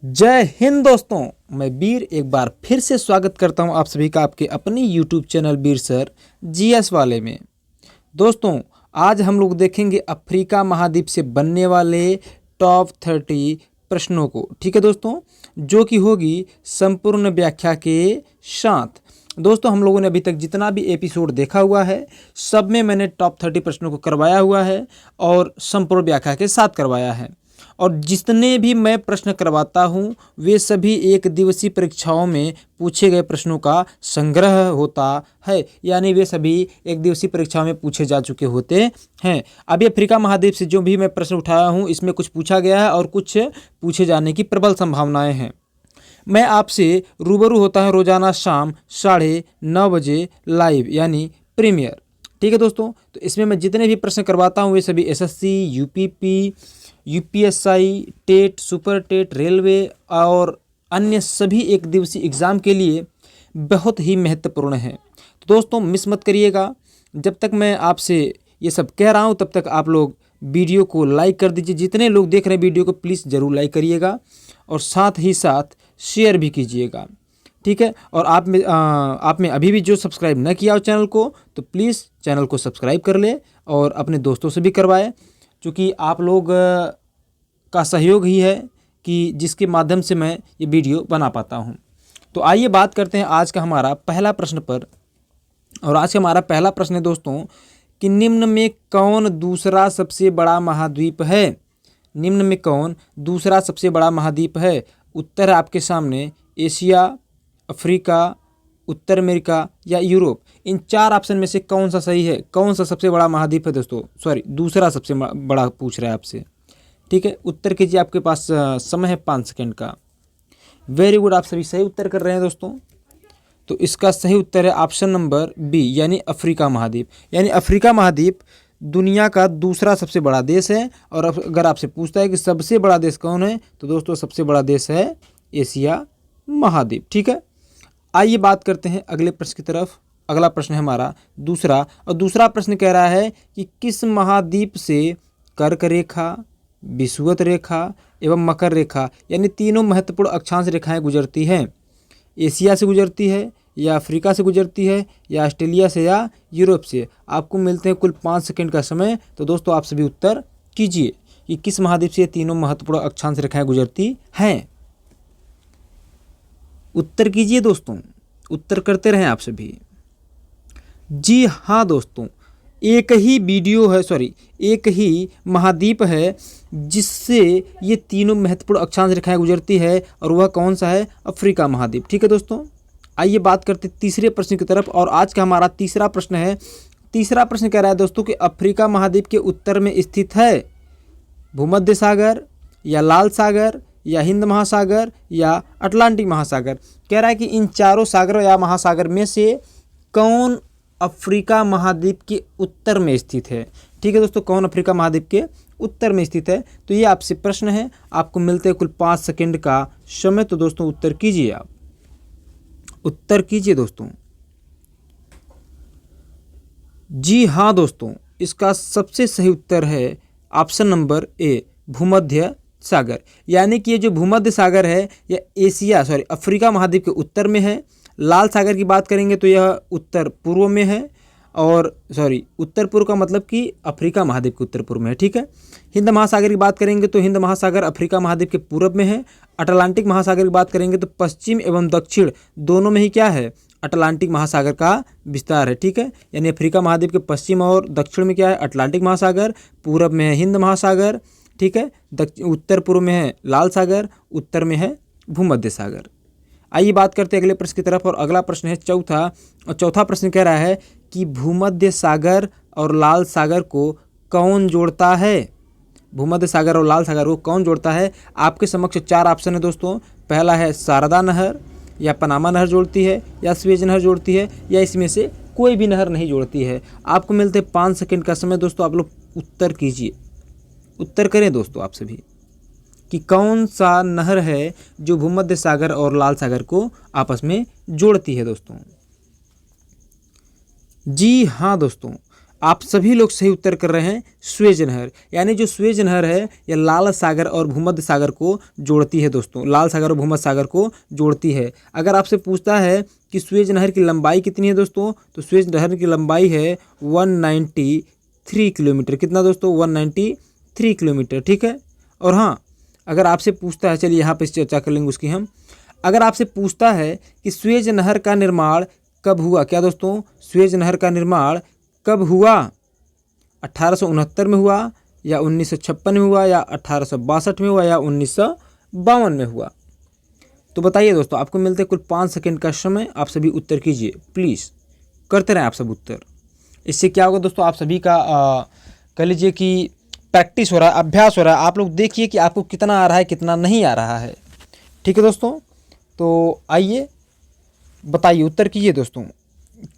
जय हिंद दोस्तों, मैं वीर एक बार फिर से स्वागत करता हूं आप सभी का आपके अपने YouTube चैनल वीर सर जीएस वाले में। दोस्तों, आज हम लोग देखेंगे अफ्रीका महाद्वीप से बनने वाले टॉप 30 प्रश्नों को। ठीक है दोस्तों, जो कि होगी संपूर्ण व्याख्या के साथ। दोस्तों, हम लोगों ने अभी तक जितना भी एपिसोड देखा हुआ है सब में मैंने टॉप 30 प्रश्नों को करवाया हुआ है और संपूर्ण व्याख्या के साथ करवाया है। और जितने भी मैं प्रश्न करवाता हूं वे सभी एक दिवसीय परीक्षाओं में पूछे गए प्रश्नों का संग्रह होता है, यानी वे सभी एक दिवसीय परीक्षाओं में पूछे जा चुके होते हैं। अभी अफ्रीका महाद्वीप से जो भी मैं प्रश्न उठाया हूं इसमें कुछ पूछा गया है और कुछ पूछे जाने की प्रबल संभावनाएं हैं। मैं आपसे रूबरू होता है रोजाना शाम 9:30 बजे लाइव यानी प्रीमियर। ठीक है दोस्तों, तो इसमें मैं जितने भी प्रश्न करवाता हूँ वे सभी SSC, UPP, UPSI, TET, super TET, railway और अन्य सभी एक दिवसीय एग्ज़ाम के लिए बहुत ही महत्वपूर्ण है। तो दोस्तों, मिस मत करिएगा। जब तक मैं आपसे ये सब कह रहा हूँ तब तक आप लोग वीडियो को लाइक कर दीजिए। जितने लोग देख रहे हैं वीडियो को प्लीज़ ज़रूर लाइक करिएगा और साथ ही साथ शेयर भी कीजिएगा। ठीक है, और आप में अभी भी जो सब्सक्राइब न किया हो चैनल को तो प्लीज़ चैनल को सब्सक्राइब कर ले और अपने दोस्तों से भी करवाएं, क्योंकि आप लोग का सहयोग ही है कि जिसके माध्यम से मैं ये वीडियो बना पाता हूँ। तो आइए बात करते हैं आज का हमारा पहला प्रश्न पर। और आज का हमारा पहला प्रश्न है दोस्तों कि निम्न में कौन दूसरा सबसे बड़ा महाद्वीप है? निम्न में कौन दूसरा सबसे बड़ा महाद्वीप है? उत्तर है आपके सामने एशिया, अफ्रीका, उत्तर अमेरिका या यूरोप। इन चार ऑप्शन में से कौन सा सही है? कौन सा सबसे बड़ा महाद्वीप है दोस्तों? सॉरी, दूसरा सबसे बड़ा पूछ रहा है आपसे। ठीक है, उत्तर कीजिए, आपके पास समय है 5 सेकंड का। वेरी गुड, आप सभी सही उत्तर कर रहे हैं दोस्तों। तो इसका सही उत्तर है ऑप्शन नंबर बी यानी अफ्रीका महाद्वीप। यानी अफ्रीका महाद्वीप दुनिया का दूसरा सबसे बड़ा देश है। और अगर आपसे पूछता है कि सबसे बड़ा देश कौन है तो दोस्तों सबसे बड़ा देश है एशिया महाद्वीप। ठीक है, आइए बात करते हैं अगले प्रश्न की तरफ। अगला प्रश्न है हमारा दूसरा, और दूसरा प्रश्न कह रहा है कि किस महाद्वीप से कर्क रेखा, विषुवत रेखा एवं मकर रेखा यानी तीनों महत्वपूर्ण अक्षांश रेखाएं गुजरती हैं? एशिया से गुजरती है या अफ्रीका से गुजरती है या ऑस्ट्रेलिया से या यूरोप से? आपको मिलते हैं कुल 5 सेकंड का समय। तो दोस्तों आप सभी उत्तर कीजिए कि किस महाद्वीप से ये तीनों महत्वपूर्ण अक्षांश रेखाएं गुजरती हैं। उत्तर कीजिए दोस्तों, उत्तर करते रहें आप सभी। जी हाँ दोस्तों, एक ही महाद्वीप है जिससे ये तीनों महत्वपूर्ण अक्षांश रेखाएं गुजरती है और वह कौन सा है? अफ्रीका महाद्वीप। ठीक है दोस्तों, आइए बात करते हैं तीसरे प्रश्न की तरफ। और आज का हमारा तीसरा प्रश्न है। तीसरा प्रश्न कह रहा है दोस्तों कि अफ्रीका महाद्वीप के उत्तर में स्थित है भूमध्य सागर या लाल सागर या हिंद महासागर या अटलांटिक महासागर। कह रहा है कि इन चारों सागरों या महासागर में से कौन अफ्रीका महाद्वीप के उत्तर में स्थित है? ठीक है दोस्तों, कौन अफ्रीका महाद्वीप के उत्तर में स्थित है? तो ये आपसे प्रश्न है, आपको मिलते हैं कुल 5 सेकंड का समय। तो दोस्तों उत्तर कीजिए, आप उत्तर कीजिए दोस्तों। जी हाँ दोस्तों, इसका सबसे सही उत्तर है ऑप्शन नंबर ए भूमध्य सागर। यानी कि ये जो भूमध्य सागर है यह अफ्रीका महाद्वीप के उत्तर में है। लाल सागर की बात करेंगे तो यह उत्तर पूर्व में है, और उत्तर पूर्व का मतलब कि अफ्रीका महाद्वीप के उत्तर पूर्व में है। ठीक है, हिंद महासागर की बात करेंगे तो हिंद महासागर अफ्रीका महाद्वीप के पूर्व में है। अटलांटिक महासागर की बात करेंगे तो पश्चिम एवं दक्षिण दोनों में ही क्या है? अटलांटिक महासागर का विस्तार है। ठीक है, यानी अफ्रीका महाद्वीप के पश्चिम और दक्षिण में क्या है? अटलांटिक महासागर, पूर्व में है हिंद महासागर। ठीक है, उत्तर पूर्व में है लाल सागर, उत्तर में है भूमध्य सागर। आइए बात करते हैं अगले प्रश्न की तरफ। और अगला प्रश्न है चौथा, और चौथा प्रश्न कह रहा है कि भूमध्य सागर और लाल सागर को कौन जोड़ता है? भूमध्य सागर और लाल सागर को कौन जोड़ता है? आपके समक्ष 4 ऑप्शन है दोस्तों। पहला है शारदा नहर या पनामा नहर जोड़ती है या स्वेज नहर जोड़ती है या इसमें से कोई भी नहर नहीं जोड़ती है। आपको मिलते हैं 5 सेकंड का समय। दोस्तों आप लोग उत्तर कीजिए, उत्तर करें दोस्तों आप सभी कि कौन सा नहर है जो भूमध्य सागर और लाल सागर को आपस में जोड़ती है दोस्तों। जी हाँ दोस्तों, आप सभी लोग सही उत्तर कर रहे हैं स्वेज नहर। यानी जो स्वेज नहर है यह लाल सागर और भूमध्य सागर को जोड़ती है दोस्तों, लाल सागर और भूमध्य सागर को जोड़ती है। अगर आपसे पूछता है कि स्वेज नहर की लंबाई कितनी है दोस्तों, तो स्वेज नहर की लंबाई है 193 किलोमीटर। कितना दोस्तों? 193 किलोमीटर, ठीक है। और हाँ, अगर आपसे पूछता है, चलिए यहाँ पे चर्चा कर लेंगे उसकी हम। अगर आपसे पूछता है कि स्वेज नहर का निर्माण कब हुआ, क्या दोस्तों? स्वेज नहर का निर्माण कब हुआ? 1869 में हुआ, या 1956 में हुआ, या 1862 में हुआ, या 1952 में हुआ? तो बताइए दोस्तों, आपको मिलते कुल 5 सेकंड का समय। आप सभी उत्तर कीजिए, प्लीज़ करते रहें आप सब उत्तर। इससे क्या होगा दोस्तों, आप सभी का कह लीजिए कि प्रैक्टिस हो रहा है, अभ्यास हो रहा है। आप लोग देखिए कि आपको कितना आ रहा है, कितना नहीं आ रहा है। ठीक है दोस्तों, तो आइए बताइए, उत्तर कीजिए दोस्तों।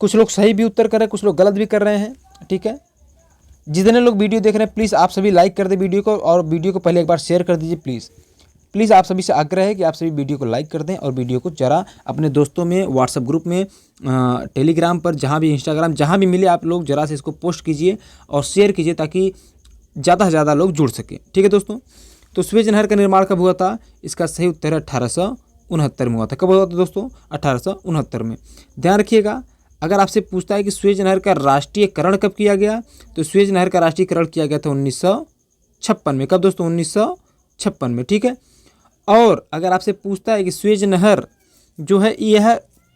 कुछ लोग सही भी उत्तर कर रहे हैं, कुछ लोग गलत भी कर रहे हैं, ठीक है। जितने लोग वीडियो देख रहे हैं प्लीज़ आप सभी लाइक कर दें वीडियो को, और वीडियो को पहले एक बार शेयर कर दीजिए प्लीज़ आप सभी से आग्रह है कि आप सभी वीडियो को लाइक कर दें, और वीडियो को ज़रा अपने दोस्तों में, व्हाट्सएप ग्रुप में, टेलीग्राम पर, जहाँ भी, इंस्टाग्राम, जहाँ भी मिले आप लोग ज़रा से इसको पोस्ट कीजिए और शेयर कीजिए, ताकि ज़्यादा से ज़्यादा लोग जुड़ सकें। ठीक है दोस्तों, तो स्वेज नहर का निर्माण कब हुआ था? इसका सही उत्तर है 1869 में हुआ था। कब हुआ था दोस्तों? 1869 में। ध्यान रखिएगा, अगर आपसे पूछता है कि स्वेज नहर का राष्ट्रीयकरण कब किया गया, तो स्वेज नहर का राष्ट्रीयकरण किया गया था 1956 में। कब दोस्तों? 1956 में, ठीक है। और अगर आपसे पूछता है कि स्वेज नहर जो है यह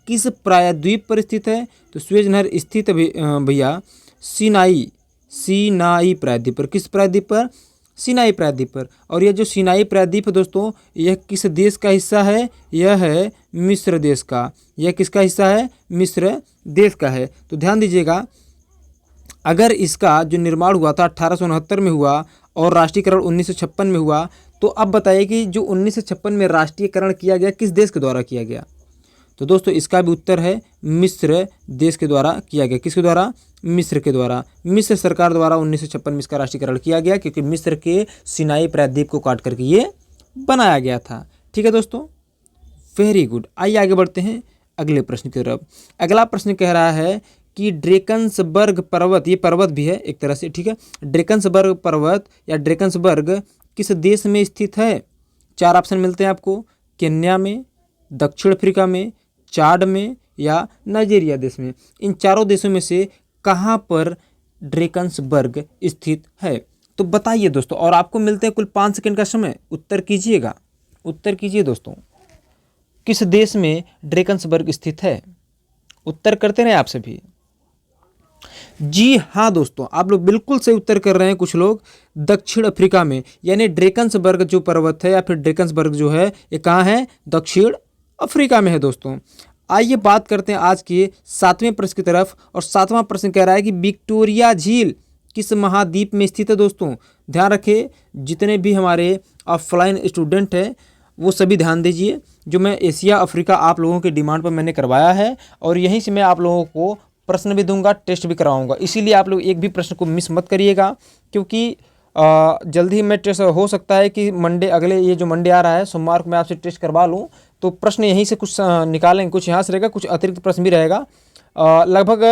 किस प्रायद्वीप पर स्थित है, तो स्वेज नहर स्थित भैया सीनाई प्रायद्वीप पर। किस प्रायद्वीप पर? सीनाई प्रायद्वीप पर। और यह जो सीनाई प्रायद्वीप है दोस्तों, यह किस देश का हिस्सा है? यह है मिस्र देश का। यह किसका हिस्सा है? मिस्र देश का है। तो ध्यान दीजिएगा, अगर इसका जो निर्माण हुआ था 1869 में हुआ और राष्ट्रीयकरण 1956 में हुआ, तो अब बताइए कि जो 1956 में राष्ट्रीयकरण किया गया किस देश के द्वारा किया गया? तो दोस्तों इसका भी उत्तर है मिस्र देश के द्वारा किया गया। किसके द्वारा? मिस्र के द्वारा। मिस्र सरकार द्वारा 1956 में इसका राष्ट्रीयकरण किया गया, क्योंकि मिस्र के सिनाई प्रायद्वीप को काट करके ये बनाया गया था। ठीक है दोस्तों, वेरी गुड। आइए आगे बढ़ते हैं अगले प्रश्न की तरफ। अगला प्रश्न कह रहा है कि ड्रेकन्सबर्ग पर्वत, ये पर्वत भी है एक तरह से, ठीक है। ड्रेकन्सबर्ग पर्वत या ड्रेकन्सबर्ग किस देश में स्थित है? 4 ऑप्शन मिलते हैं आपको। केन्या में, दक्षिण अफ्रीका में, चाड में, या नाइजीरिया देश में। इन चारों देशों में से कहाँ पर ड्रेकन्सबर्ग स्थित है? तो बताइए दोस्तों, और आपको मिलते हैं कुल 5 सेकंड का समय। उत्तर कीजिएगा, उत्तर कीजिए दोस्तों, किस देश में ड्रेकन्सबर्ग स्थित है? उत्तर करते रहे आप सभी। जी हाँ दोस्तों, आप लोग बिल्कुल सही उत्तर कर रहे हैं। कुछ लोग दक्षिण अफ्रीका में, यानी ड्रेकन्सबर्ग जो पर्वत है या फिर ड्रेकन्सबर्ग जो है, ये कहाँ है? दक्षिण अफ्रीका में है दोस्तों। आइए बात करते हैं आज के 7वें प्रश्न की तरफ। और 7वां प्रश्न कह रहा है कि विक्टोरिया झील किस महाद्वीप में स्थित है दोस्तों? ध्यान रखें, जितने भी हमारे ऑफलाइन स्टूडेंट हैं वो सभी ध्यान दीजिए। जो मैं एशिया अफ्रीका आप लोगों की डिमांड पर मैंने करवाया है, और यहीं से मैं आप लोगों को प्रश्न भी दूंगा, टेस्ट भी कराऊंगा। इसीलिए आप लोग एक भी प्रश्न को मिस मत करिएगा, क्योंकि जल्दी ही मैं टेस्ट, हो सकता है कि मंडे, अगले ये जो मंडे आ रहा है सोमवार को मैं आपसे टेस्ट करवा लूँ, तो प्रश्न यहीं से कुछ निकालेंगे, कुछ यहाँ से रहेगा, कुछ अतिरिक्त प्रश्न भी रहेगा। लगभग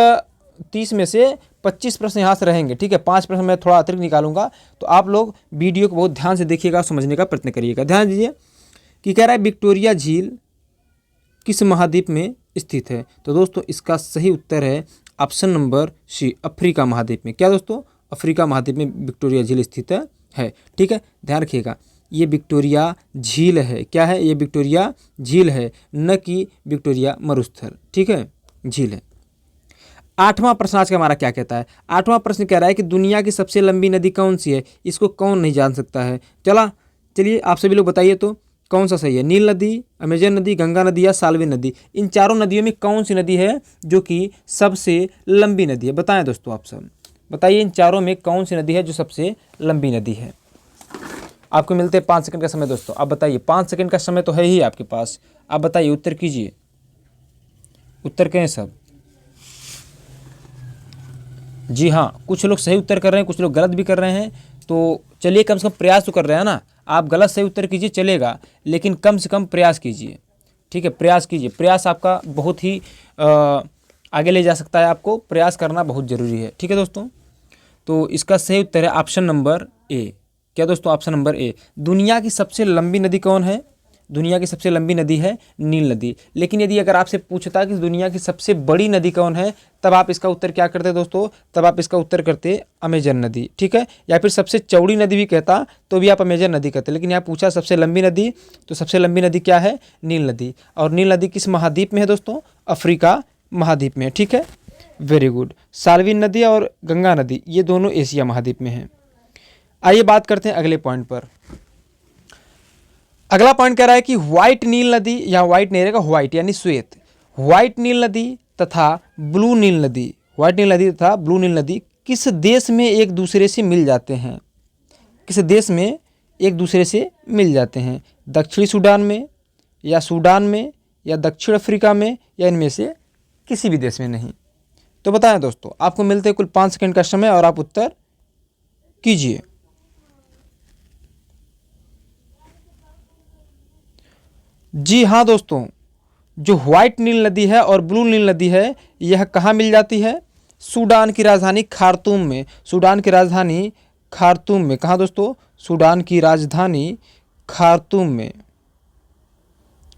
30 में से 25 प्रश्न यहाँ से रहेंगे, ठीक है। 5 प्रश्न मैं थोड़ा अतिरिक्त निकालूंगा। तो आप लोग वीडियो को बहुत ध्यान से देखिएगा, समझने का प्रयत्न करिएगा। ध्यान दीजिए कि कह रहा है विक्टोरिया झील किस महाद्वीप में स्थित है? तो दोस्तों इसका सही उत्तर है ऑप्शन नंबर सी, अफ्रीका महाद्वीप में। क्या दोस्तों? अफ्रीका महाद्वीप में विक्टोरिया झील स्थित है, ठीक है। ध्यान रखिएगा, ये विक्टोरिया झील है। क्या है? ये विक्टोरिया झील है, न कि विक्टोरिया मरुस्थल, ठीक है, झील है। 8वां प्रश्न आज का हमारा क्या कहता है? 8वां प्रश्न कह रहा है कि दुनिया की सबसे लंबी नदी कौन सी है? इसको कौन नहीं जान सकता है? चलिए आप सभी लोग बताइए तो कौन सा सही है? नील नदी, अमेजन नदी, गंगा नदी या साल्वी नदी? इन चारों नदियों में कौन सी नदी है जो कि सबसे लंबी नदी है? बताएं दोस्तों, आप सब बताइए, इन चारों में कौन सी नदी है जो सबसे लंबी नदी है? आपको मिलते हैं 5 सेकंड का समय दोस्तों। आप बताइए, 5 सेकंड का समय तो है ही आपके पास। आप बताइए, उत्तर कीजिए, उत्तर करें सब। जी हाँ, कुछ लोग सही उत्तर कर रहे हैं, कुछ लोग गलत भी कर रहे हैं। तो चलिए, कम से कम प्रयास तो कर रहे हैं ना। आप गलत सही उत्तर कीजिए चलेगा, लेकिन कम से कम प्रयास कीजिए, ठीक है। प्रयास कीजिए, प्रयास आपका बहुत ही आगे ले जा सकता है। आपको प्रयास करना बहुत ज़रूरी है, ठीक है दोस्तों। तो इसका सही उत्तर है ऑप्शन नंबर ए। क्या दोस्तों? Option number A. दुनिया की सबसे लंबी नदी कौन है? दुनिया की सबसे लंबी नदी है नील नदी। लेकिन यदि अगर आपसे पूछता कि दुनिया की सबसे बड़ी नदी कौन है, तब आप इसका उत्तर क्या करते दोस्तों? तब आप इसका उत्तर करते अमेजन नदी, ठीक है। या फिर सबसे चौड़ी नदी भी कहता तो भी आप अमेजन नदी कहते। लेकिन यहाँ पूछा सबसे लंबी नदी, तो सबसे लंबी नदी क्या है? नील नदी। और नील नदी किस महाद्वीप में है दोस्तों? अफ्रीका महाद्वीप में, ठीक है। Very good. साल्विन नदी और गंगा नदी ये दोनों एशिया महाद्वीप में हैं। आइए बात करते हैं अगले पॉइंट पर। अगला पॉइंट कह रहा है कि व्हाइट नील नदी, या व्हाइट नहीं रहेगा, व्हाइट यानी श्वेत, व्हाइट नील नदी तथा ब्लू नील नदी, व्हाइट नील नदी तथा ब्लू नील नदी किस देश में एक दूसरे से मिल जाते हैं? किस देश में एक दूसरे से मिल जाते हैं? दक्षिणी सूडान में, या सूडान में, या दक्षिण अफ्रीका में, या इनमें से किसी भी देश में नहीं। तो बताएं दोस्तों, आपको मिलते हैं कुल 5 सेकंड का समय और आप उत्तर कीजिए। जी हाँ दोस्तों, जो व्हाइट नील नदी है और ब्लू नील नदी है, यह कहाँ मिल जाती है? सूडान की राजधानी खार्तूम में। सूडान की राजधानी खार्तूम में। कहाँ दोस्तों? सूडान की राजधानी खार्तूम में,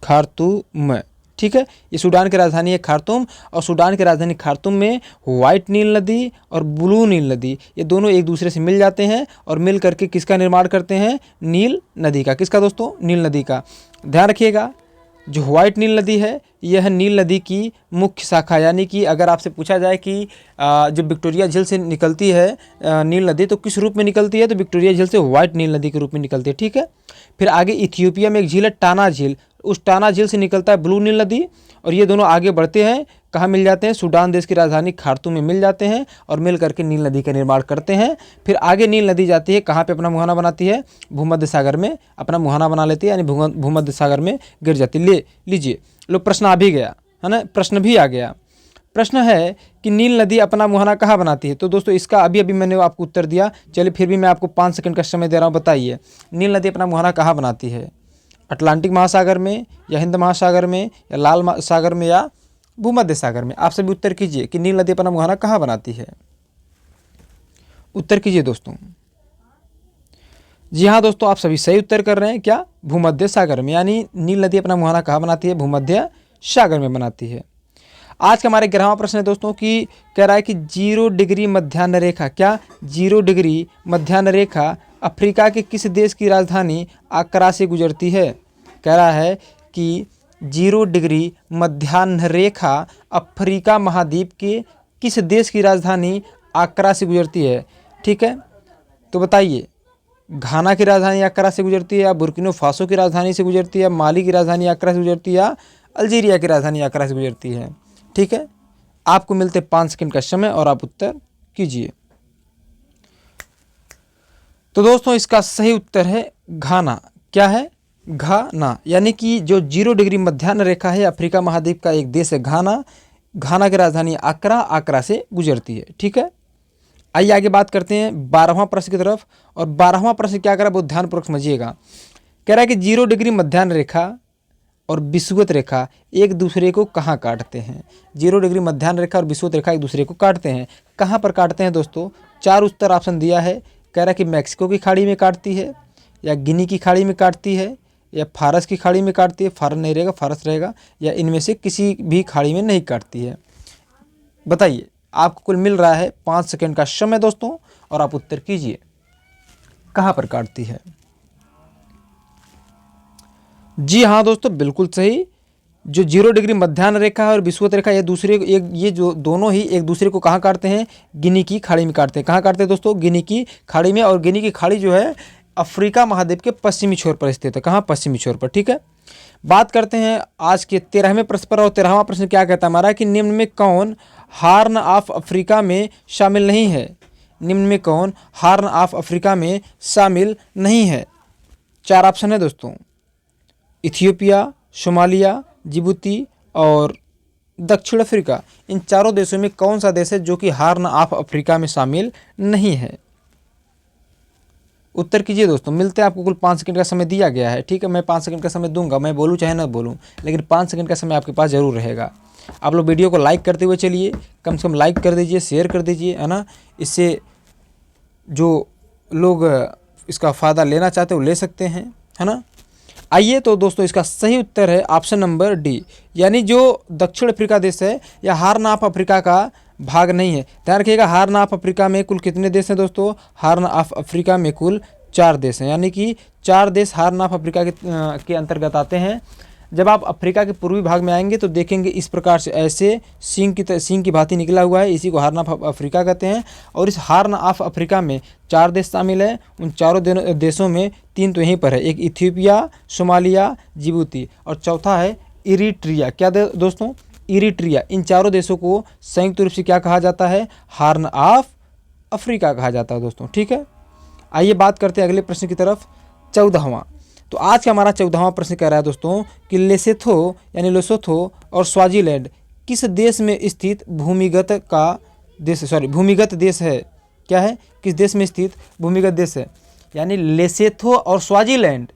खार्तूम में, ठीक है। ये सूडान की राजधानी है खार्तूम, और सूडान की राजधानी खार्तूम में व्हाइट नील नदी और ब्लू नील नदी ये दोनों एक दूसरे से मिल जाते हैं और मिल करके किसका निर्माण करते हैं? नील नदी का। किसका दोस्तों? नील नदी का। ध्यान रखिएगा, जो व्हाइट नील नदी है यह नील नदी की मुख्य शाखा, यानी कि अगर आपसे पूछा जाए कि जो विक्टोरिया झील से निकलती है नील नदी, तो किस रूप में निकलती है? तो विक्टोरिया झील से व्हाइट नील नदी के रूप में निकलती है, ठीक है। फिर आगे इथियोपिया में एक झील है टाना झील, उस टाना झील से निकलता है ब्लू नील नदी, और ये दोनों आगे बढ़ते हैं, कहाँ मिल जाते हैं? सूडान देश की राजधानी खार्तूम में मिल जाते हैं और मिल करके नील नदी का निर्माण करते हैं। फिर आगे नील नदी जाती है, कहाँ पे अपना मुहाना बनाती है? भूमध्य सागर में अपना मुहाना बना लेती है, यानी भूमध्य सागर में गिर जाती है। लीजिए लो, प्रश्न आ भी गया है ना, प्रश्न भी आ गया। प्रश्न है कि नील नदी अपना मुहाना कहाँ बनाती है? तो दोस्तों इसका अभी मैंने आपको उत्तर दिया, चलिए फिर भी मैं आपको 5 सेकंड का समय दे रहा हूँ। बताइए, नील नदी अपना मुहाना कहाँ बनाती है? अटलांटिक महासागर में, या हिंद महासागर में, या लाल सागर में, या भूमध्य सागर में? आप सभी उत्तर कीजिए कि नील नदी अपना मुहाना कहाँ बनाती है। उत्तर कीजिए दोस्तों। जी हाँ दोस्तों, आप सभी सही उत्तर कर रहे हैं। क्या? भूमध्य सागर में, यानी नील नदी अपना मुहाना कहाँ बनाती है? भूमध्य सागर में बनाती है। आज का हमारे 11वां प्रश्न है दोस्तों कि कह रहा है कि 0 डिग्री मध्याह्न रेखा, क्या 0 डिग्री मध्याह्न रेखा अफ्रीका के किस देश की राजधानी accra से गुजरती है? कह रहा है कि 0 डिग्री मध्याह्न रेखा अफ्रीका महाद्वीप के किस देश की राजधानी accra से गुजरती है, ठीक है। तो बताइए, घाना की राजधानी accra से गुजरती है, या बुर्किना फासो की राजधानी से गुजरती है, माली की राजधानी accra से गुजरती है, या अल्जीरिया की राजधानी accra से गुजरती है, ठीक है। आपको मिलते 5 सेकंड का समय और आप उत्तर कीजिए। तो दोस्तों इसका सही उत्तर है घाना। क्या है? घाना, यानी कि जो 0 डिग्री मध्याह्न रेखा है अफ्रीका महाद्वीप का एक देश है घाना, घाना की राजधानी accra से गुजरती है, ठीक है। आइए आगे बात करते हैं 12वां प्रश्न की तरफ। और 12वां प्रश्न क्या कर रहा है, बहुत ध्यानपूर्वक समझिएगा। कह रहा है कि 0 डिग्री मध्याह्न रेखा और विषुवत रेखा एक दूसरे को कहाँ काटते हैं? 0 डिग्री मध्याह्न रेखा और विषुवत रेखा एक दूसरे को काटते हैं, कहाँ पर काटते हैं दोस्तों? 4 उत्तर ऑप्शन दिया है। कह रहा है कि मैक्सिको की खाड़ी में काटती है, या गिनी की खाड़ी में काटती है, या फारस की खाड़ी में काटती है, फारस नहीं रहेगा, फारस रहेगा, या इनमें से किसी भी खाड़ी में नहीं काटती है। बताइए, आपको कुल मिल रहा है 5 सेकंड का समय दोस्तों, और आप उत्तर कीजिए कहाँ पर काटती है। जी हाँ दोस्तों, बिल्कुल सही। जो 0 डिग्री मध्याह्न रेखा है और विषुवत रेखा ये जो दोनों ही एक दूसरे को कहाँ काटते हैं? गिनी की खाड़ी में काटते हैं। कहाँ काटते हैं दोस्तों? गिनी की खाड़ी में। और गिनी की खाड़ी जो है अफ्रीका महाद्वीप के पश्चिमी छोर पर स्थित है। कहाँ? पश्चिमी छोर पर, ठीक है। बात करते हैं आज के 13वें प्रश्न पर। और 13वां प्रश्न क्या कहता है हमारा कि निम्न में कौन हार्न ऑफ अफ्रीका में शामिल नहीं है? निम्न में कौन हार्न ऑफ अफ्रीका में शामिल नहीं है? 4 ऑप्शन है दोस्तों, इथियोपिया, सोमालिया, जिबूती और दक्षिण अफ्रीका। इन चारों देशों में कौन सा देश है जो कि हार्न ऑफ अफ्रीका में शामिल नहीं है? उत्तर कीजिए दोस्तों। मिलते हैं, आपको कुल 5 सेकंड का समय दिया गया है, ठीक है। मैं 5 सेकंड का समय दूंगा, मैं बोलूँ चाहे ना बोलूँ, लेकिन 5 सेकंड का समय आपके पास जरूर रहेगा। आप लोग वीडियो को लाइक करते हुए चलिए, कम से कम लाइक कर दीजिए, शेयर कर दीजिए, है ना। इससे जो लोग इसका फ़ायदा लेना चाहते हैं वो ले सकते हैं, है ना। आइए तो दोस्तों इसका सही उत्तर है ऑप्शन नंबर डी, यानी जो दक्षिण अफ्रीका देश है यह हार्न ऑफ अफ्रीका का भाग नहीं है। ध्यान रखिएगा, हार्न ऑफ अफ्रीका में कुल कितने देश हैं दोस्तों? हार्न ऑफ अफ्रीका में कुल 4 देश हैं, यानी कि 4 देश हार्न ऑफ अफ्रीका के अंतर्गत आते हैं। जब आप अफ्रीका के पूर्वी भाग में आएंगे तो देखेंगे इस प्रकार से ऐसे सींग की भांति निकला हुआ है, इसी को हार्न ऑफ अफ्रीका कहते हैं। और इस हार्न ऑफ अफ्रीका में 4 देश शामिल है। उन चारों देशों में 3 तो यहीं पर है, एक इथियोपिया, सोमालिया, जिबूती और चौथा है इरिट्रिया। क्या दोस्तों? इरिट्रिया। इन चारों देशों को संयुक्त रूप से क्या कहा जाता है? हार्न ऑफ अफ्रीका कहा जाता है दोस्तों, ठीक है। आइए बात करते हैं अगले प्रश्न की तरफ, 14वां। तो आज का हमारा 14वां प्रश्न कह रहा है दोस्तों कि लेसोथो यानी लेसोथो और स्वाजीलैंड किस देश में स्थित भूमिगत देश है? क्या है? किस देश में स्थित भूमिगत देश है? यानी लेसोथो और स्वाजीलैंड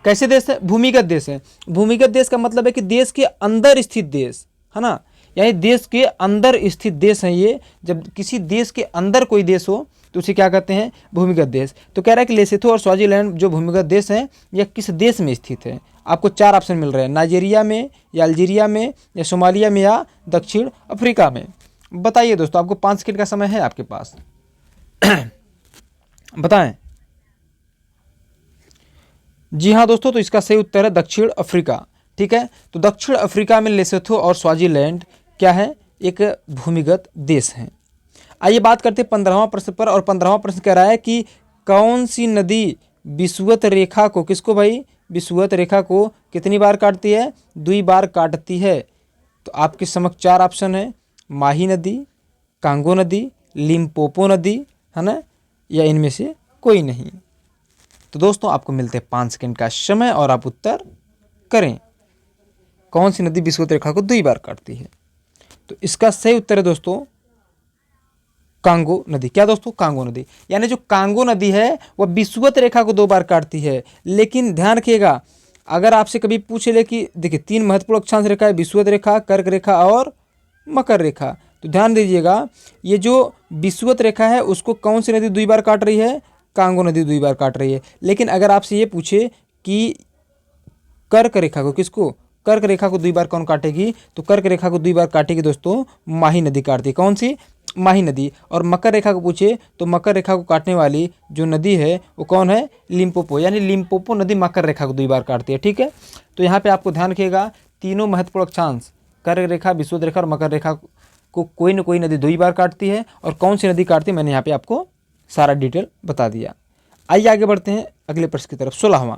कैसे देश है? भूमिगत देश है। भूमिगत देश का मतलब है कि देश के अंदर स्थित देश, है ना, यानी देश के अंदर स्थित देश हैं ये। जब किसी देश के अंदर कोई देश हो तो उसे क्या कहते हैं? भूमिगत देश। तो कह रहा है कि लेसोथो और स्वाजीलैंड जो भूमिगत देश हैं यह किस देश में स्थित है? आपको 4 ऑप्शन मिल रहे हैं, नाइजीरिया में या अल्जीरिया में या सोमालिया में या दक्षिण अफ्रीका में। बताइए दोस्तों, आपको 5 सेकंड का समय है आपके पास। बताएं। जी हाँ दोस्तों, तो इसका सही उत्तर है दक्षिण अफ्रीका, ठीक है। तो दक्षिण अफ्रीका में लेसोथो और स्वाजीलैंड क्या है? एक भूमिगत देश है। आइए बात करते हैं 15वां प्रश्न पर, और 15वां प्रश्न कह रहा है कि कौन सी नदी विषुवत रेखा को, किसको भाई? विषुवत रेखा को कितनी बार काटती है? 2 बार काटती है। तो आपके समक्ष 4 ऑप्शन है, माही नदी, कांगो नदी, लिम्पोपो नदी, है ना, या इनमें से कोई नहीं। तो दोस्तों आपको मिलते हैं 5 सेकंड का समय और आप उत्तर करें। कौन सी नदी विषुवत रेखा को 2 बार काटती है? तो इसका सही उत्तर है दोस्तों कांगो नदी। क्या दोस्तों? कांगो नदी। यानी जो कांगो नदी है वह विषुवत रेखा को 2 बार काटती है। लेकिन ध्यान रखिएगा, अगर आपसे कभी पूछ ले कि देखिए 3 महत्वपूर्ण अक्षांश रेखा है, विषुवत रेखा, कर्क रेखा और मकर रेखा, तो ध्यान दीजिएगा ये जो विषुवत रेखा है उसको कौन सी नदी 2 बार काट रही है? कांगो नदी 2 बार काट रही है। लेकिन अगर आपसे ये पूछे कि कर्क रेखा को, किसको? कर्क रेखा को 2 बार कौन काटेगी? तो कर्क रेखा को 2 बार काटेगी दोस्तों माही नदी काटती है। कौन सी? माही नदी। और मकर रेखा को पूछे तो मकर रेखा को काटने वाली जो नदी है वो कौन है? लिम्पोपो, यानी लिम्पोपो नदी मकर रेखा को 2 बार काटती है, ठीक है। तो यहाँ पे आपको ध्यान रखिएगा, तीनों महत्वपूर्ण अक्षांश कर्क रेखा, विषुवत रेखा और मकर रेखा को कोई न कोई नदी 2 बार काटती है। और कौन सी नदी काटती है मैंने यहाँ पे आपको सारा डिटेल बता दिया। आइए आगे बढ़ते हैं अगले प्रश्न की तरफ, 16वां।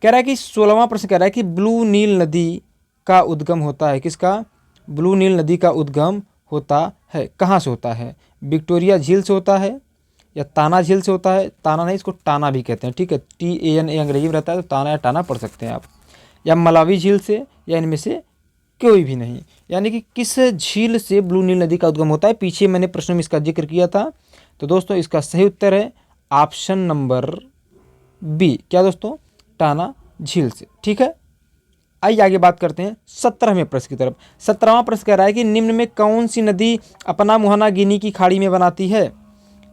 कह रहा है कि 16वां प्रश्न कह रहा है कि ब्लू नील नदी का उद्गम होता है, किसका? ब्लू नील नदी का उद्गम होता है, कहाँ से होता है? विक्टोरिया झील से होता है या ताना झील से होता है? ताना नहीं, इसको टाना भी कहते हैं, ठीक है, TANA अंग्रेजी में रहता है तो ताना या टाना पढ़ सकते हैं आप। या मलावी झील से, या इनमें से कोई भी नहीं। यानी कि किस झील से ब्लू नील नदी का उद्गम होता है? पीछे मैंने प्रश्न में इसका जिक्र किया था। तो दोस्तों इसका सही उत्तर है ऑप्शन नंबर बी। क्या दोस्तों? टाना झील से, ठीक है। आइए आगे बात करते हैं 17वें प्रश्न की तरफ। 17वां प्रश्न कह रहा है कि निम्न में कौन सी नदी अपना मुहाना गिनी की खाड़ी में बनाती है?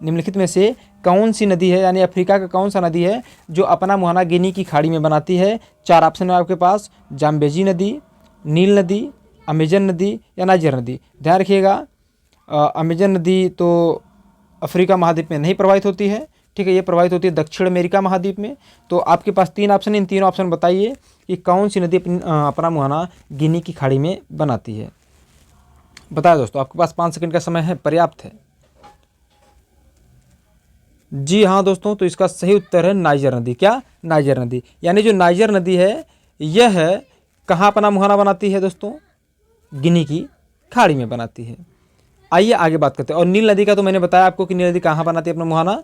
निम्नलिखित में से कौन सी नदी है, यानी अफ्रीका का कौन सा नदी है जो अपना मुहाना गिनी की खाड़ी में बनाती है? 4 ऑप्शन है आपके पास, जाम्बेजी नदी, नील नदी, अमेजन नदी या नाइजर नदी। ध्यान रखिएगा, अमेजन नदी तो अफ्रीका महाद्वीप में नहीं प्रवाहित होती है, ठीक है, ये प्रवाहित होती है दक्षिण अमेरिका महाद्वीप में। तो आपके पास 3 ऑप्शन, इन तीनों ऑप्शन बताइए कि कौन सी नदी अपना मुहाना गिनी की खाड़ी में बनाती है। बताया दोस्तों, आपके पास 5 सेकंड का समय है, पर्याप्त है। जी हाँ दोस्तों, तो इसका सही उत्तर है नाइजर नदी। क्या? नाइजर नदी। यानी जो नाइजर नदी है यह कहाँ अपना मुहाना बनाती है दोस्तों? गिनी की खाड़ी में बनाती है। आइए आगे बात करते हैं। और नील नदी का तो मैंने बताया आपको कि नील नदी कहाँ बनाती है अपना मुहाना?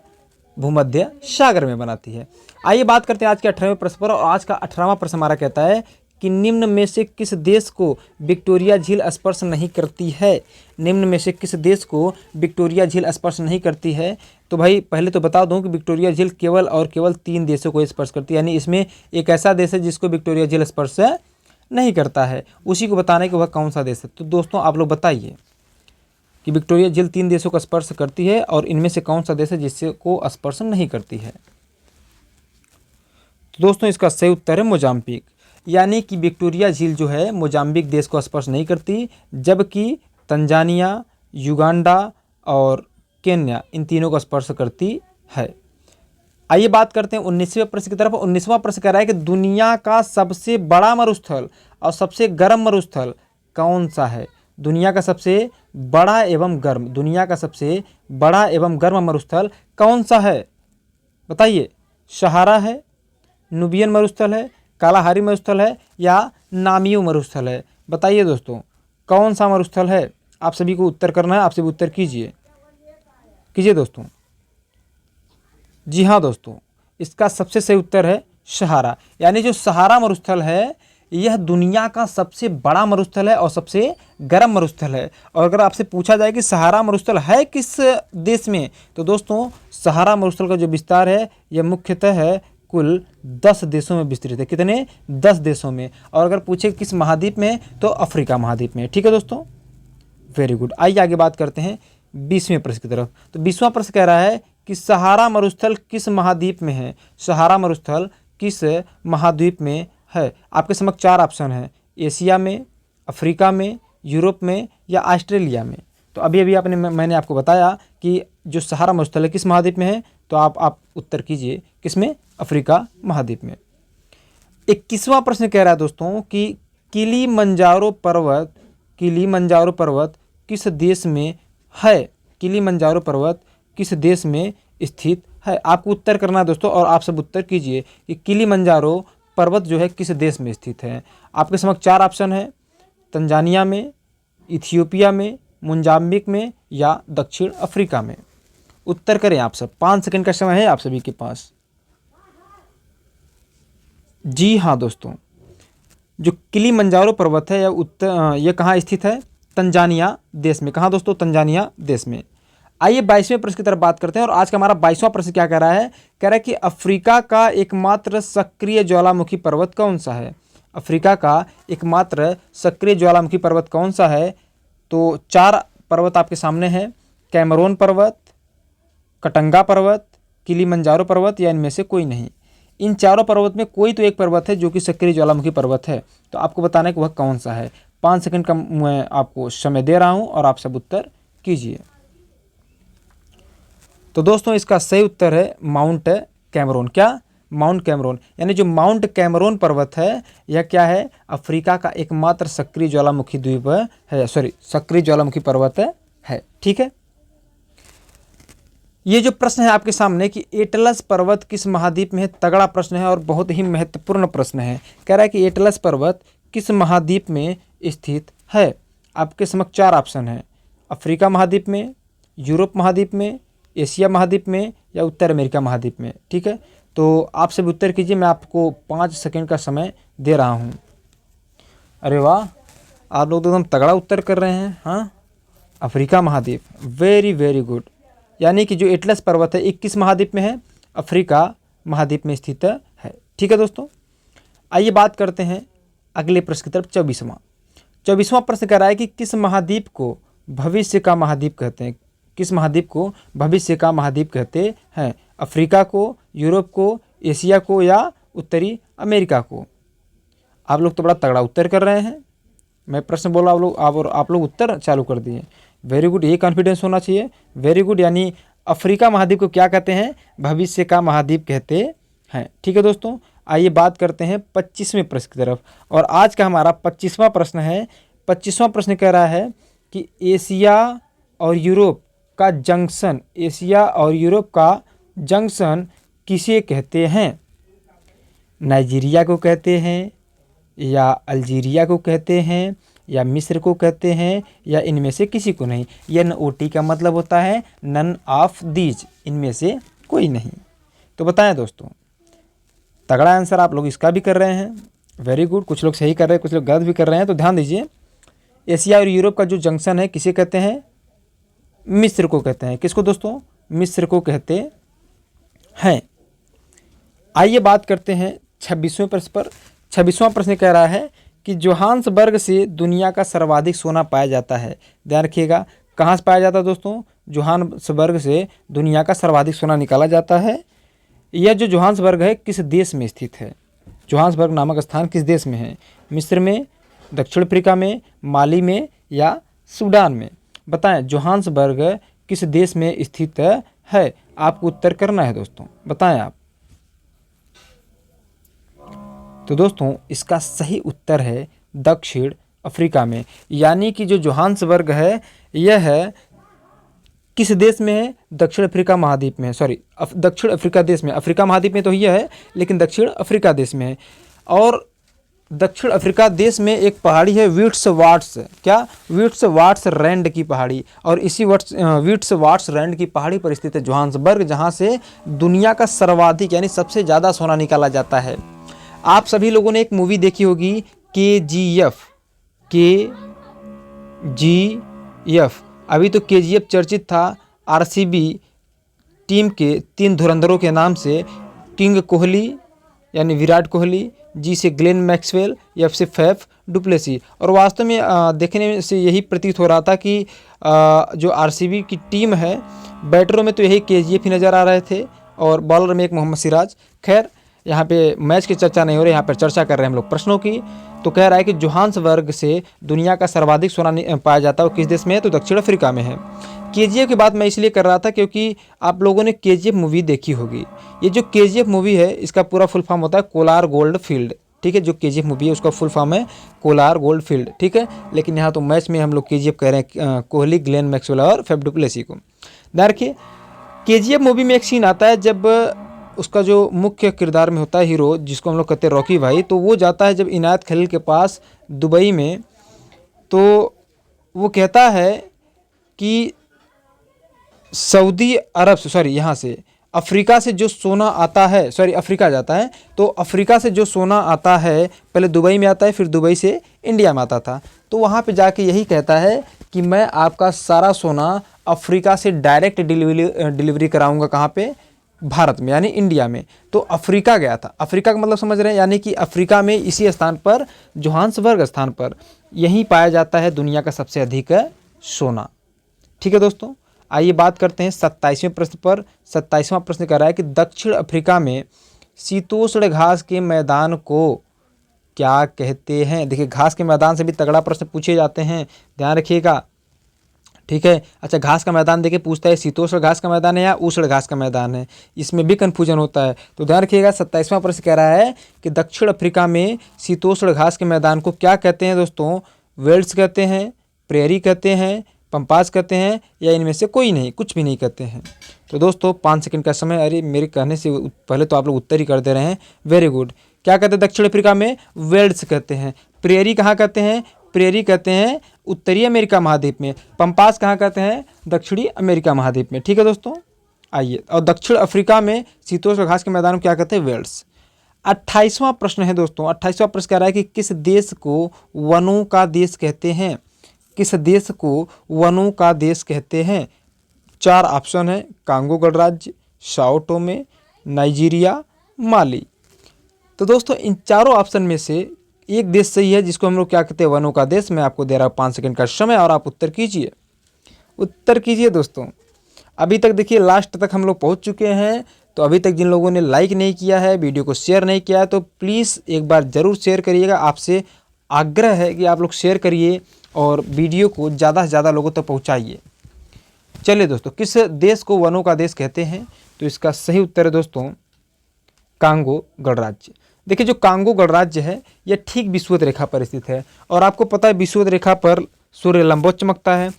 भूमध्य सागर में बनाती है। आइए बात करते हैं आज के 18वें प्रश्न पर। और आज का 18वां प्रश्न हमारा कहता है कि निम्न में से किस देश को विक्टोरिया झील स्पर्श नहीं करती है? निम्न में से किस देश को विक्टोरिया झील स्पर्श नहीं करती है? तो भाई पहले तो बता दूं कि विक्टोरिया झील केवल और केवल 3 देशों को स्पर्श करती है, यानी इसमें एक ऐसा देश है जिसको विक्टोरिया झील स्पर्श नहीं करता है। उसी को बताने कि वह कौन सा देश है। तो दोस्तों आप लोग बताइए, कि विक्टोरिया झील 3 देशों का स्पर्श करती है और इनमें से कौन सा देश है जिससे को स्पर्श नहीं करती है? तो दोस्तों इसका सही उत्तर है मोजाम्बिक। यानी कि विक्टोरिया झील जो है मोजाम्बिक देश को स्पर्श नहीं करती, जबकि तंजानिया, युगांडा और केन्या इन तीनों को स्पर्श करती है। आइए बात करते हैं 19वें प्रश्न की तरफ। 19वां प्रश्न कह रहा है कि दुनिया का सबसे बड़ा मरुस्थल और सबसे गर्म मरुस्थल कौन सा है? दुनिया का सबसे बड़ा एवं गर्म मरुस्थल कौन सा है? बताइए। सहारा है, नुबियन मरुस्थल है, कालाहारी मरुस्थल है या नामियो मरुस्थल है? बताइए दोस्तों कौन सा मरुस्थल है? आप सभी को उत्तर करना है, आप सभी उत्तर कीजिए दोस्तों। जी हाँ दोस्तों, इसका सबसे सही उत्तर है सहारा। यानी जो सहारा मरुस्थल है यह दुनिया का सबसे बड़ा मरुस्थल है और सबसे गर्म मरुस्थल है। और अगर आपसे पूछा जाए कि सहारा मरुस्थल है किस देश में, तो दोस्तों सहारा मरुस्थल का जो विस्तार है यह मुख्यतः है कुल 10 देशों में विस्तृत है। कितने? 10 देशों में। और अगर पूछे किस महाद्वीप में, तो अफ्रीका महाद्वीप में। ठीक है दोस्तों, वेरी गुड। आइए आगे बात करते हैं 20वें प्रश्न की तरफ। तो 20वां प्रश्न कह रहा है कि सहारा मरुस्थल किस महाद्वीप में है? सहारा मरुस्थल किस महाद्वीप में है? आपके समक्ष 4 ऑप्शन हैं, एशिया में, अफ्रीका में, यूरोप में या ऑस्ट्रेलिया में। तो अभी मैंने आपको बताया कि जो सहारा मरुस्थल है किस महाद्वीप में है, तो आप उत्तर कीजिए किसमें? अफ्रीका महाद्वीप में। 21वां प्रश्न कह रहा है दोस्तों कि किलिमंजारो पर्वत किस देश में है? किलिमंजारो पर्वत किस देश में स्थित है? आपको उत्तर करना है दोस्तों और आप सब उत्तर कीजिए कि किलिमंजारो पर्वत जो है किस देश में स्थित है। आपके समक्ष 4 ऑप्शन है, तंजानिया में, इथियोपिया में, मोजाम्बिक में या दक्षिण अफ्रीका में। उत्तर करें आप सब, 5 सेकंड का समय है आप सभी के पास। जी हाँ दोस्तों, जो किलिमंजारो पर्वत है यह कहाँ स्थित है? तंजानिया देश में। कहाँ दोस्तों? तंजानिया देश में। आइए 22वें प्रश्न की तरफ बात करते हैं और आज का हमारा 22वां प्रश्न क्या कह रहा है? कह रहा है कि अफ्रीका का एकमात्र सक्रिय ज्वालामुखी पर्वत कौन सा है? अफ्रीका का एकमात्र सक्रिय ज्वालामुखी पर्वत कौन सा है? तो 4 पर्वत आपके सामने हैं, कैमरून पर्वत, कटंगा पर्वत, किलिमंजारो पर्वत या इनमें से कोई नहीं। इन चारों पर्वत में कोई तो एक पर्वत है जो कि सक्रिय ज्वालामुखी पर्वत है, तो आपको बताना है कि वह कौन सा है। 5 सेकंड का मैं आपको समय दे रहा हूं और आप सब उत्तर कीजिए। तो दोस्तों इसका सही उत्तर है माउंट कैमरून। क्या? Mount Cameroon. यानी जो माउंट कैमरून पर्वत है यह क्या है? अफ्रीका का एकमात्र सक्रिय ज्वालामुखी द्वीप है, सक्रिय ज्वालामुखी पर्वत है। ठीक है, ये जो प्रश्न है आपके सामने कि एटलस पर्वत किस महाद्वीप में है, तगड़ा प्रश्न है और बहुत ही महत्वपूर्ण प्रश्न है। कह रहा है कि एटलस पर्वत किस महाद्वीप में स्थित है? आपके समक्ष 4 ऑप्शन है, अफ्रीका महाद्वीप में, यूरोप महाद्वीप में, एशिया महाद्वीप में या उत्तर अमेरिका महाद्वीप में। ठीक है, तो आप सब उत्तर कीजिए, मैं आपको 5 सेकंड का समय दे रहा हूँ। अरे वाह, आप लोग तो एकदम तगड़ा उत्तर कर रहे हैं। हाँ, अफ्रीका महाद्वीप, वेरी वेरी गुड। यानी कि जो एटलस पर्वत है 21 महाद्वीप में है, अफ्रीका महाद्वीप में स्थित है। ठीक है दोस्तों, आइए बात करते हैं अगले प्रश्न की तरफ। 24वां प्रश्न कह रहा है कि किस महाद्वीप को भविष्य का महाद्वीप कहते हैं? किस महाद्वीप को भविष्य का महाद्वीप कहते हैं? अफ्रीका को, यूरोप को, एशिया को या उत्तरी अमेरिका को? आप लोग तो बड़ा तगड़ा उत्तर कर रहे हैं। मैं प्रश्न बोला आप लोग उत्तर चालू कर दिए। वेरी गुड, यही कॉन्फिडेंस होना चाहिए। Very good. यानी अफ्रीका महाद्वीप को क्या कहते हैं? भविष्य का महाद्वीप कहते हैं। ठीक है दोस्तों, आइए बात करते हैं 25वें प्रश्न की तरफ और आज का हमारा 25वां प्रश्न है। 25वां प्रश्न कह रहा है कि एशिया और यूरोप का जंक्शन किसे कहते हैं? नाइजीरिया को कहते हैं या अल्जीरिया को कहते हैं या मिस्र को कहते हैं या इनमें से किसी को नहीं। NOT का मतलब होता है नन ऑफ दीज, इनमें से कोई नहीं। तो बताएं दोस्तों, तगड़ा आंसर आप लोग इसका भी कर रहे हैं। वेरी गुड, कुछ लोग सही कर रहे हैं, कुछ लोग गलत भी कर रहे हैं। तो ध्यान दीजिए, एशिया और यूरोप का जो जंक्शन है किसे कहते हैं? मिस्र को कहते हैं। किसको दोस्तों? मिस्र को कहते हैं। आइए बात करते हैं 26वें प्रश्न पर। 26वां प्रश्न कह रहा है कि जोहान्सबर्ग से दुनिया का सर्वाधिक सोना पाया जाता है। ध्यान रखिएगा, कहाँ से पाया जाता है दोस्तों? जोहान्सबर्ग से दुनिया का सर्वाधिक सोना निकाला जाता है। यह जो जोहान्सबर्ग है किस देश में स्थित है? जोहान्सबर्ग नामक स्थान किस देश में है? मिस्र में, दक्षिण अफ्रीका में, माली में या सूडान में? बताएं जोहान्सबर्ग किस देश में स्थित है? आपको उत्तर करना है दोस्तों, बताएं आप। तो दोस्तों इसका सही उत्तर है दक्षिण अफ्रीका में। यानी कि जो जोहान्सबर्ग है यह है किस देश में है? दक्षिण अफ्रीका महाद्वीप में है। सॉरी, दक्षिण अफ्रीका देश में। अफ्रीका महाद्वीप में तो यह है, लेकिन दक्षिण अफ्रीका देश में है। और दक्षिण अफ्रीका देश में एक पहाड़ी है विट्सवाट्स। क्या? विट्सवाट्सरैंड की पहाड़ी। और इसी विट्सवाट्सरैंड की पहाड़ी पर स्थित है जोहान्सबर्ग, जहां से दुनिया का सर्वाधिक यानी सबसे ज़्यादा सोना निकाला जाता है। आप सभी लोगों ने एक मूवी देखी होगी KGF। अभी तो KGF चर्चित था RCB टीम के 3 धुरंधरों के नाम से, किंग कोहली यानी विराट कोहली, G से ग्लेन मैक्सवेल, F से फैफ डुप्लेसी। और वास्तव में देखने से यही प्रतीत हो रहा था कि जो RCB की टीम है, बैटरों में तो यही KGF ही नज़र आ रहे थे और बॉलर में एक मोहम्मद सिराज। खैर यहाँ पे मैच की चर्चा नहीं हो रही, यहाँ पर चर्चा कर रहे हैं हम लोग प्रश्नों की। तो कह रहा है कि जोहान्सबर्ग से दुनिया का सर्वाधिक सोना पाया जाता है, वो किस देश में है? तो दक्षिण अफ्रीका में है। KGF की बात मैं इसलिए कर रहा था क्योंकि आप लोगों ने KGF मूवी देखी होगी। ये जो KGF मूवी है इसका पूरा फुल फॉर्म होता है कोलार गोल्ड फील्ड। ठीक है, जो KGF मूवी है उसका फुल फॉर्म है कोलार गोल्ड फील्ड। ठीक है, लेकिन यहाँ तो मैच में हम लोग KGF कह रहे हैं कोहली, ग्लेन मैक्सवेल और फैफ डुप्लेसी को। ध्यान रखिए, KGF मूवी में एक सीन आता है जब उसका जो मुख्य किरदार में होता है हीरो, जिसको हम लोग कहते हैं रॉकी भाई, तो वो जाता है जब इनायत खलील के पास दुबई में, तो वो कहता है कि सऊदी अरब से, सॉरी यहाँ से अफ्रीका से जो सोना आता है, सॉरी अफ्रीका जाता है, तो अफ्रीका से जो सोना आता है पहले दुबई में आता है, फिर दुबई से इंडिया में आता था। तो वहाँ पे जाके यही कहता है कि मैं आपका सारा सोना अफ्रीका से डायरेक्ट डिलीवरी कराऊंगा। कहाँ पे? भारत में, यानी इंडिया में। तो अफ्रीका गया था। अफ्रीका का मतलब समझ रहे हैं, यानी कि अफ्रीका में इसी स्थान पर, जोहान्सबर्ग स्थान पर, यहीं पाया जाता है दुनिया का सबसे अधिक सोना। ठीक है दोस्तों, आइए बात करते हैं 27वें प्रश्न पर। 27वां प्रश्न कह रहा है कि दक्षिण अफ्रीका में शीतोष्ण घास के मैदान को क्या कहते हैं? देखिए, घास के मैदान से भी तगड़ा प्रश्न पूछे जाते हैं, ध्यान रखिएगा। ठीक है, अच्छा, घास का मैदान देखिए पूछता है शीतोष्ण घास का मैदान है या उष्ण घास का मैदान है, इसमें भी कन्फ्यूजन होता है। तो ध्यान रखिएगा, 27वां प्रश्न कह रहा है कि दक्षिण अफ्रीका में शीतोष्ण घास के मैदान को क्या कहते हैं दोस्तों? वेल्ड्स कहते हैं, प्रेरी कहते हैं, पंपास कहते हैं, या इनमें से कोई नहीं, कुछ भी नहीं कहते हैं। तो दोस्तों 5 सेकंड का समय। अरे मेरे कहने से पहले तो आप लोग उत्तर ही कर दे रहे हैं, वेरी गुड। क्या कहते हैं दक्षिण अफ्रीका में? वेल्ड्स कहते हैं। प्रेरी कहाँ कहते हैं? प्रेरी कहते हैं उत्तरी अमेरिका महाद्वीप में। पंपास कहाँ कहते हैं? दक्षिणी अमेरिका महाद्वीप में। ठीक है दोस्तों, आइए। और दक्षिण अफ्रीका में शीतोष्ण घास के मैदान को क्या कहते हैं? वेल्ड्स। 28वां प्रश्न है दोस्तों। 28वां प्रश्न कह रहा है कि किस देश को वनों का देश कहते हैं? किस देश को वनों का देश कहते हैं? 4 ऑप्शन है, कांगो गणराज्य, साओ टोमे, नाइजीरिया, माली। तो दोस्तों इन चारों ऑप्शन में से एक देश सही है, जिसको हम लोग क्या कहते हैं? वनों का देश। मैं आपको दे रहा हूँ 5 सेकंड का समय और आप उत्तर कीजिए। उत्तर कीजिए दोस्तों। अभी तक देखिए लास्ट तक हम लोग पहुँच चुके हैं। तो अभी तक जिन लोगों ने लाइक नहीं किया है, वीडियो को शेयर नहीं किया है, तो प्लीज़ एक बार ज़रूर शेयर करिएगा। आपसे आग्रह है कि आप लोग शेयर करिए और वीडियो को ज़्यादा से ज़्यादा लोगों तक पहुँचाइए। चलिए दोस्तों, किस देश को वनों का देश कहते हैं? तो इसका सही उत्तर है दोस्तों कांगो गणराज्य। देखिए, जो कांगो गणराज्य है यह ठीक विषुवत रेखा पर स्थित है। और आपको पता है विषुवत रेखा पर सूर्य लंबवत चमकता है,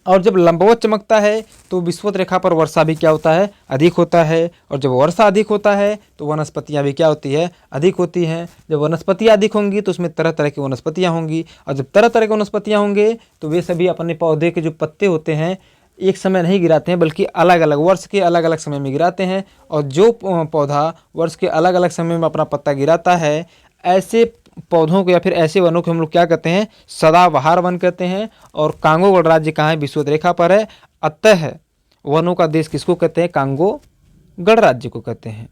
और जब लंबवत चमकता है तो विषुवत रेखा पर वर्षा भी क्या होता है? अधिक होता है। और जब वर्षा अधिक होता है तो वनस्पतियाँ भी क्या होती है? अधिक होती हैं। जब वनस्पतियाँ अधिक होंगी तो उसमें तरह तरह की वनस्पतियाँ होंगी, और जब तरह तरह की वनस्पतियाँ होंगे तो वे सभी अपने पौधे के जो पत्ते होते हैं एक समय नहीं गिराते हैं, बल्कि अलग अलग वर्ष के अलग अलग समय में गिराते हैं। और जो पौधा वर्ष के अलग अलग समय में अपना पत्ता गिराता है, ऐसे पौधों को या फिर ऐसे वनों को हम लोग क्या कहते हैं? सदाबहार वन कहते हैं। और कांगो गणराज्य कहाँ है? विषुवत रेखा पर है। अतः वनों का देश किसको कहते हैं? कांगो गणराज्य को कहते हैं।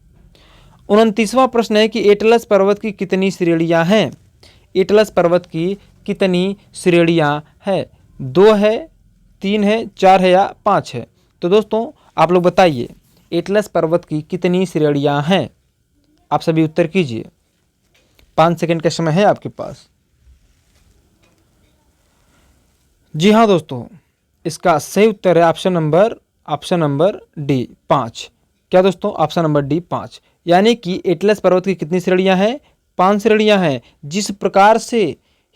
29वां प्रश्न है कि एटलस पर्वत की कितनी श्रेणियां हैं? एटलस पर्वत की कितनी श्रेणियां हैं? 2 है, 3 है, 4 है या 5 है? तो दोस्तों आप लोग बताइए एटलस पर्वत की कितनी श्रेणियां हैं? आप सभी उत्तर कीजिए, 5 सेकंड का समय है आपके पास। जी हाँ दोस्तों, इसका सही उत्तर है ऑप्शन नंबर डी 5। क्या दोस्तों? Option number D 5। यानी कि एटलस पर्वत की कितनी श्रेणियां हैं? 5 श्रेणियां हैं। जिस प्रकार से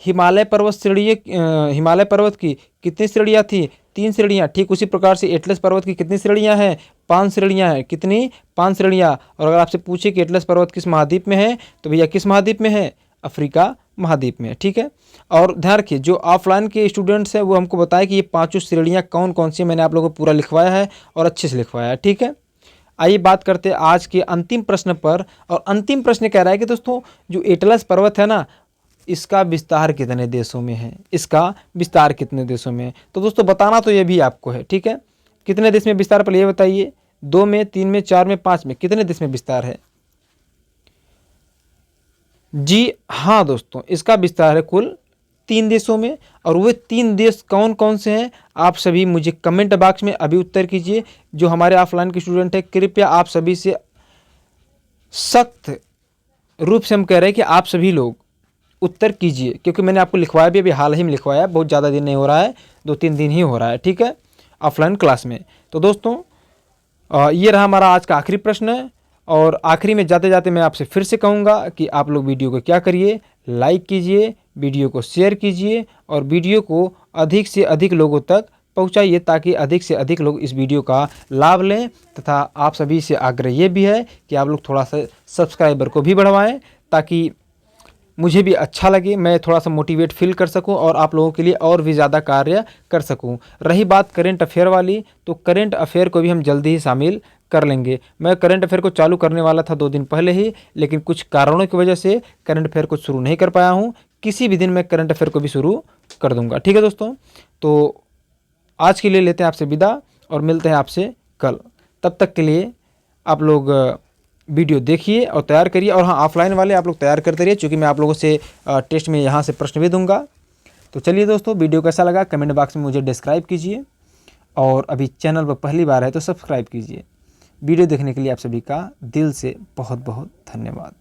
हिमालय पर्वत की कितनी श्रेणियां थी? 3 श्रेणियां। ठीक उसी प्रकार से एटलस पर्वत की कितनी श्रेणियां हैं? 5 श्रेणियां हैं। कितनी? 5 श्रेणियां। और अगर आपसे पूछे कि एटलस पर्वत किस महाद्वीप में है, तो भैया किस महाद्वीप में है? अफ्रीका महाद्वीप में। ठीक है। और ध्यान रखिए जो ऑफलाइन के स्टूडेंट्स हैं वो हमको बताएं कि ये 5 श्रेणियां कौन कौन सी, मैंने आप लोगों को पूरा लिखवाया है और अच्छे से लिखवाया है। ठीक है। आइए बात करते हैं आज के अंतिम प्रश्न पर। और अंतिम प्रश्न कह रहा है कि दोस्तों जो एटलस पर्वत है ना, इसका विस्तार कितने देशों में है? इसका विस्तार कितने देशों में है? तो दोस्तों बताना तो ये भी आपको है। ठीक है। कितने देश में विस्तार पर ये बताइए, 2 में, 3 में, 4 में, 5 में, कितने देश में विस्तार है? जी हाँ दोस्तों, इसका विस्तार है कुल 3 देशों में। और वे 3 देश कौन कौन से हैं आप सभी मुझे कमेंट बॉक्स में अभी उत्तर कीजिए। जो हमारे ऑफलाइन के स्टूडेंट हैं कृपया आप सभी से सख्त रूप से हम कह रहे हैं कि आप सभी लोग उत्तर कीजिए, क्योंकि मैंने आपको लिखवाया भी अभी हाल ही में लिखवाया है, बहुत ज़्यादा दिन नहीं हो रहा है, 2-3 दिन ही हो रहा है। ठीक है, ऑफलाइन क्लास में। तो दोस्तों ये रहा हमारा आज का आखिरी प्रश्न। और आखिरी में जाते जाते मैं आपसे फिर से कहूँगा कि आप लोग वीडियो को क्या करिए, लाइक कीजिए, वीडियो को शेयर कीजिए और वीडियो को अधिक से अधिक लोगों तक पहुंचाइए, ताकि अधिक से अधिक लोग इस वीडियो का लाभ लें। तथा आप सभी से आग्रह ये भी है कि आप लोग थोड़ा सा सब्सक्राइबर को भी बढ़वाएं, ताकि मुझे भी अच्छा लगे, मैं थोड़ा सा मोटिवेट फील कर सकूं और आप लोगों के लिए और भी ज़्यादा कार्य कर सकूं। रही बात करेंट अफेयर वाली, तो करेंट अफेयर को भी हम जल्दी ही शामिल कर लेंगे। मैं करंट अफेयर को चालू करने वाला था 2 दिन पहले ही, लेकिन कुछ कारणों की वजह से करंट अफेयर को शुरू नहीं कर पाया हूँ। किसी भी दिन मैं करंट अफेयर को भी शुरू कर दूंगा। ठीक है दोस्तों, तो आज के लिए लेते हैं आपसे विदा और मिलते हैं आपसे कल। तब तक के लिए आप लोग वीडियो देखिए और तैयार करिए। और हाँ, ऑफलाइन वाले आप लोग तैयार करते रहिए, क्योंकि मैं आप लोगों से टेस्ट में यहाँ से प्रश्न भी दूंगा। तो चलिए दोस्तों, वीडियो कैसा लगा कमेंट बॉक्स में मुझे डिस्क्राइब कीजिए। और अभी चैनल पर पहली बार है तो सब्सक्राइब कीजिए। वीडियो देखने के लिए आप सभी का दिल से बहुत बहुत धन्यवाद।